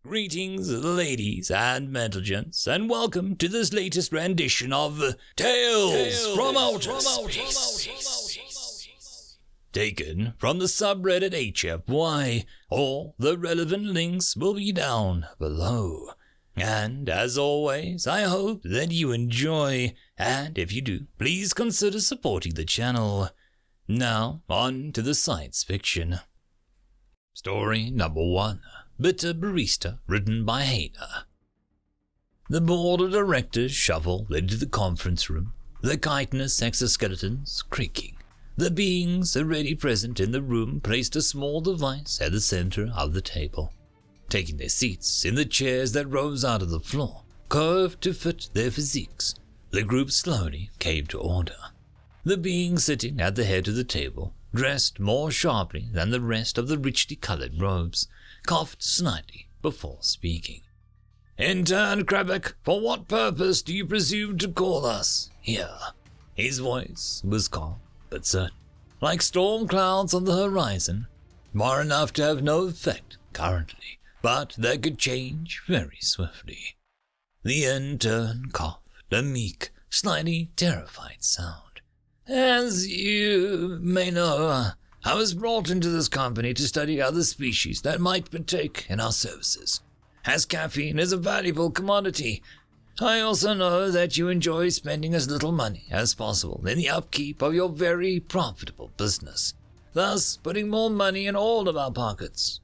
Greetings, ladies and gentlemen, and welcome to this latest rendition of Tales from Outer Space. Taken from the subreddit HFY. All the relevant links will be down below. And as always, I hope that you enjoy, and if you do, please consider supporting the channel. Now, on to the science fiction. Story number 1. Bitter Barista, written by Hayner. The board of directors shuffled into the conference room, the chitinous exoskeletons creaking. The beings already present in the room placed a small device at the center of the table. Taking their seats in the chairs that rose out of the floor, curved to fit their physiques, the group slowly came to order. The being sitting at the head of the table, dressed more sharply than the rest of the richly colored robes, coughed slightly before speaking. "Intern Krebeck, for what purpose do you presume to call us here?" His voice was calm but certain, like storm clouds on the horizon, far enough to have no effect currently, but that could change very swiftly. The intern coughed, a meek, slightly terrified sound. "As you may know, I was brought into this company to study other species that might partake in our services, as caffeine is a valuable commodity. I also know that you enjoy spending as little money as possible in the upkeep of your very profitable business, thus putting more money in all of our pockets."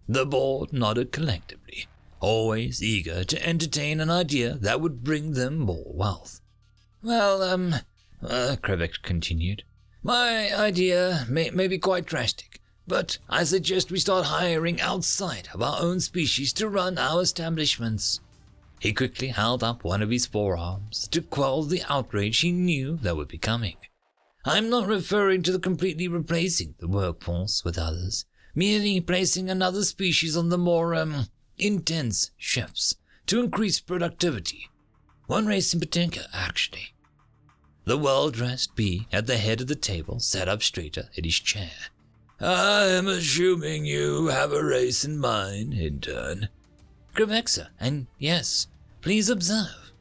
The board nodded collectively, always eager to entertain an idea that would bring them more wealth. "Well, Krebeck continued, my idea may be quite drastic, but I suggest we start hiring outside of our own species to run our establishments." He quickly held up one of his forearms to quell the outrage he knew that would be coming. "I'm not referring to the completely replacing the workforce with others, merely placing another species on the more, intense shifts to increase productivity. One race in particular, actually." The well-dressed bee at the head of the table sat up straighter in his chair. "I am assuming you have a race in mind, intern." "Krebeck, sir, and yes, please observe."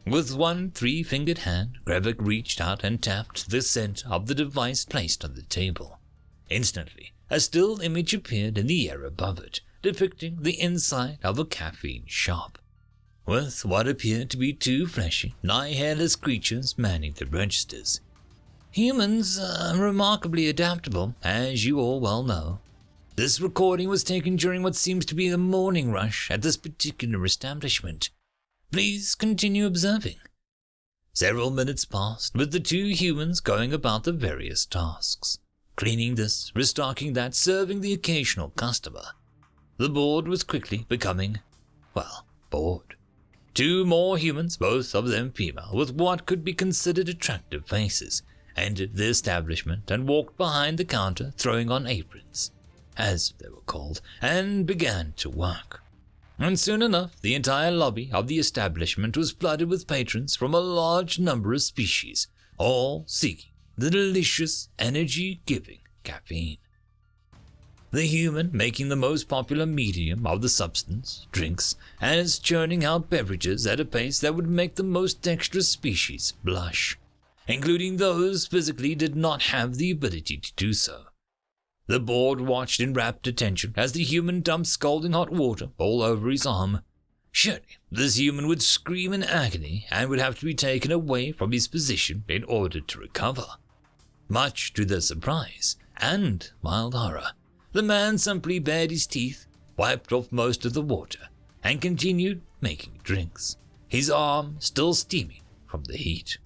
With one three-fingered hand, Krebeck reached out and tapped the center of the device placed on the table. Instantly, a still image appeared in the air above it, depicting the inside of a caffeine shop, with what appeared to be two fleshy, nigh hairless creatures manning the registers. Humans are remarkably adaptable, as you all well know. This recording was taken during what seems to be the morning rush at this particular establishment. Please continue observing. Several minutes passed, with the two humans going about the various tasks. Cleaning this, restocking that, serving the occasional customer. The board was quickly becoming, bored. Two more humans, both of them female, with what could be considered attractive faces, entered the establishment and walked behind the counter, throwing on aprons, as they were called, and began to work. And soon enough, the entire lobby of the establishment was flooded with patrons from a large number of species, all seeking the delicious, energy-giving caffeine. The human making the most popular medium of the substance, drinks, as churning out beverages at a pace that would make the most dexterous species blush, including those physically did not have the ability to do so. The board watched in rapt attention as the human dumped scalding hot water all over his arm. Surely, this human would scream in agony and would have to be taken away from his position in order to recover. Much to their surprise and mild horror, the man simply bared his teeth, wiped off most of the water, and continued making drinks, his arm still steaming from the heat.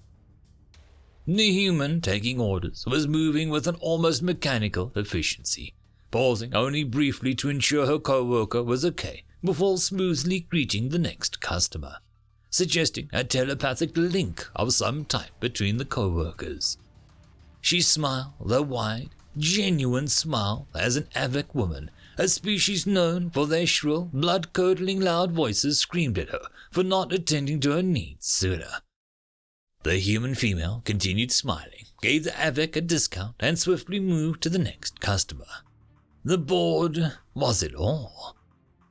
The human taking orders was moving with an almost mechanical efficiency, pausing only briefly to ensure her co-worker was okay before smoothly greeting the next customer, suggesting a telepathic link of some type between the co-workers. She smiled a wide, genuine smile as an Avec woman, a species known for their shrill, blood-curdling loud voices, screamed at her for not attending to her needs sooner. The human female continued smiling, gave the Avec a discount, and swiftly moved to the next customer. The board was it all.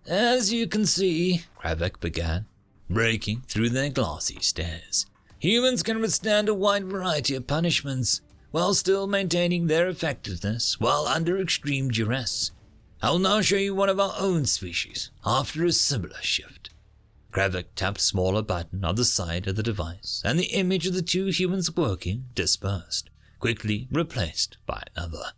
As you can see, Kravek began, breaking through their glassy stares, humans can withstand a wide variety of punishments, while still maintaining their effectiveness while under extreme duress. I'll now show you one of our own species, after a similar shift. Kravek tapped a smaller button on the side of the device, and the image of the two humans working dispersed, quickly replaced by another.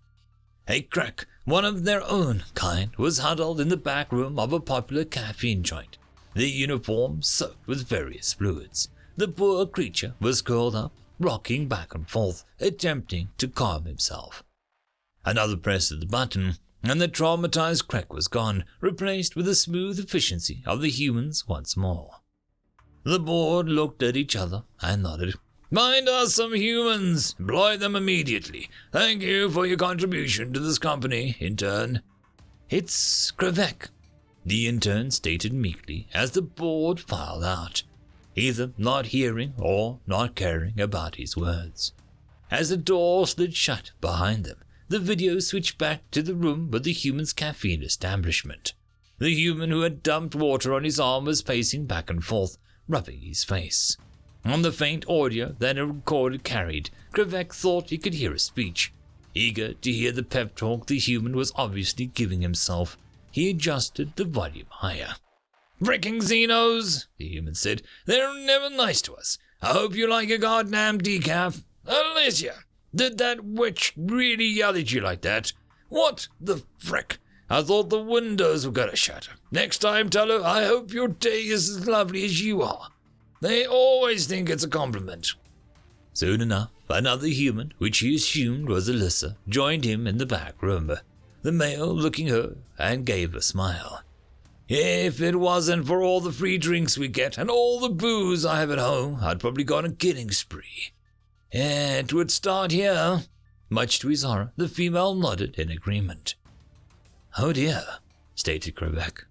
A crack, one of their own kind, was huddled in the back room of a popular caffeine joint, the uniform soaked with various fluids. The poor creature was curled up, rocking back and forth, attempting to calm himself. Another press of the button, and the traumatized crack was gone, replaced with the smooth efficiency of the humans once more. The board looked at each other and nodded. Find us some humans. Employ them immediately. Thank you for your contribution to this company, intern. It's Kravek, the intern stated meekly as the board filed out, either not hearing or not caring about his words. As the door slid shut behind them, the video switched back to the room with the human's caffeine establishment. The human who had dumped water on his arm was pacing back and forth, rubbing his face. On the faint audio that a recorder carried, Kravek thought he could hear a speech. Eager to hear the pep talk the human was obviously giving himself, he adjusted the volume higher. Fricking Xenos, the human said. They're never nice to us. I hope you like your goddamn decaf. Alicia, did that witch really yell at you like that? What the frick? I thought the windows were gonna shatter. Next time tell her I hope your day is as lovely as you are. They always think it's a compliment. Soon enough, another human, which he assumed was Alyssa, joined him in the back room. The male looking her and gave a smile. If it wasn't for all the free drinks we get and all the booze I have at home, I'd probably go on a killing spree. It would start here. Much to his horror, the female nodded in agreement. Oh dear, stated Kravek.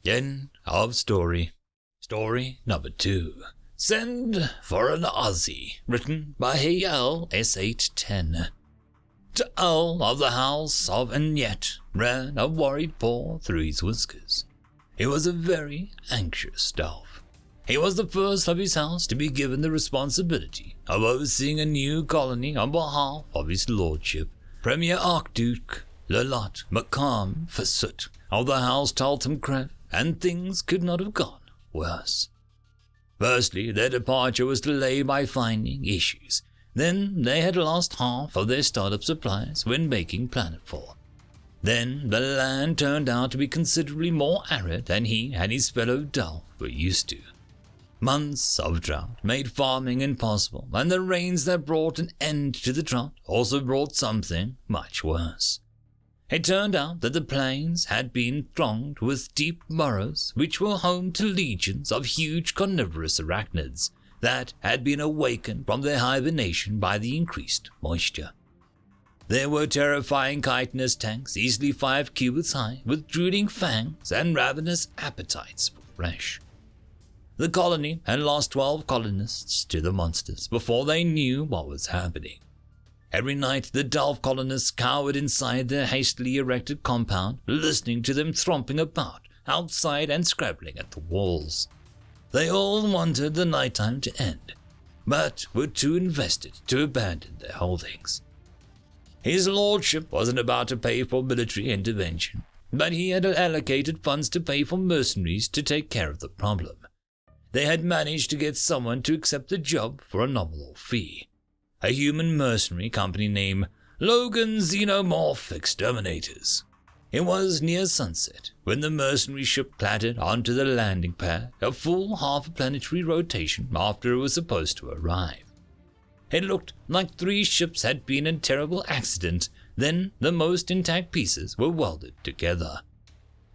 End of story. Story number 2. Send for an Aussie, written by Hayal S810. To Al of the house of Oneshot ran a worried paw through his whiskers. He was a very anxious elf. He was the first of his house to be given the responsibility of overseeing a new colony on behalf of his lordship, Premier Archduke Lalot McCarm Fassut of the house Taltham Crev, and things could not have gone worse. Firstly, their departure was delayed by finding issues. Then they had lost half of their startup supplies when making planetfall. Then the land turned out to be considerably more arid than he and his fellow Delph were used to. Months of drought made farming impossible, and the rains that brought an end to the drought also brought something much worse. It turned out that the plains had been thronged with deep burrows which were home to legions of huge carnivorous arachnids that had been awakened from their hibernation by the increased moisture. There were terrifying chitinous tanks easily 5 cubits high with drooling fangs and ravenous appetites for flesh. The colony had lost 12 colonists to the monsters before they knew what was happening. Every night the Delph colonists cowered inside their hastily erected compound, listening to them thromping about outside and scrabbling at the walls. They all wanted the nighttime to end, but were too invested to abandon their holdings. His lordship wasn't about to pay for military intervention, but he had allocated funds to pay for mercenaries to take care of the problem. They had managed to get someone to accept the job for a nominal fee. A human mercenary company named Logan Xenomorph Exterminators. It was near sunset when the mercenary ship clattered onto the landing pad, a full half-planetary rotation after it was supposed to arrive. It looked like 3 ships had been in terrible accident, then the most intact pieces were welded together.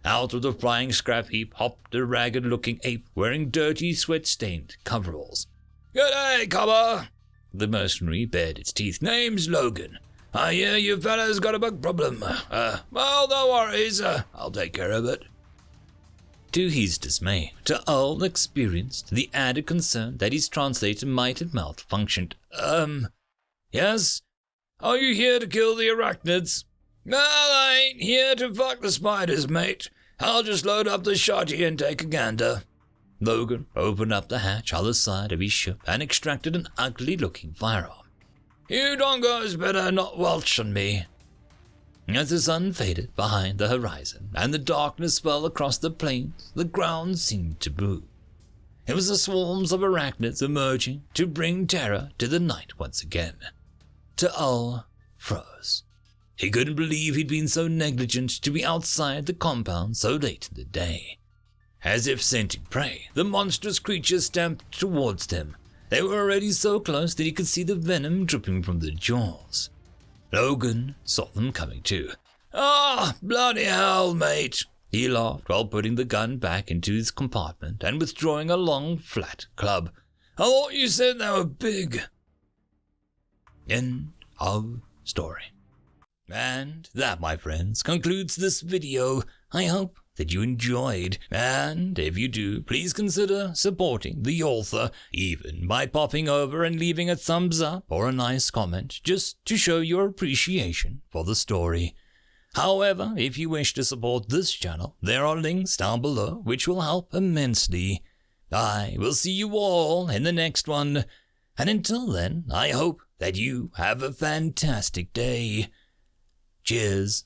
Out of the flying scrap heap hopped a ragged-looking ape wearing dirty, sweat-stained coveralls. "Good day, cobber!" The mercenary bared its teeth. "Name's Logan. I hear you fellas got a bug problem. Well, no worries. I'll take care of it." To his dismay, Ta'al experienced the added concern that his translator might have malfunctioned. Yes? Are you here to kill the arachnids?" "Well, I ain't here to fuck the spiders, mate. I'll just load up the shotty and take a gander. Logan opened up the hatch other side of his ship and extracted an ugly-looking firearm. You dongos better not welch on me. As the sun faded behind the horizon and the darkness fell across the plains, the ground seemed to move. It was the swarms of arachnids emerging to bring terror to the night once again. Ta'al froze. He couldn't believe he'd been so negligent to be outside the compound so late in the day. As if scenting prey, the monstrous creatures stamped towards them. They were already so close that he could see the venom dripping from their jaws. Logan saw them coming too. Ah, bloody hell, mate, he laughed while putting the gun back into his compartment and withdrawing a long, flat club. I thought you said they were big. End of story. And that, my friends, concludes this video. I hope that you enjoyed, and if you do, please consider supporting the author, even by popping over and leaving a thumbs up or a nice comment, just to show your appreciation for the story. However, if you wish to support this channel, there are links down below which will help immensely. I will see you all in the next one, and until then, I hope that you have a fantastic day. Cheers.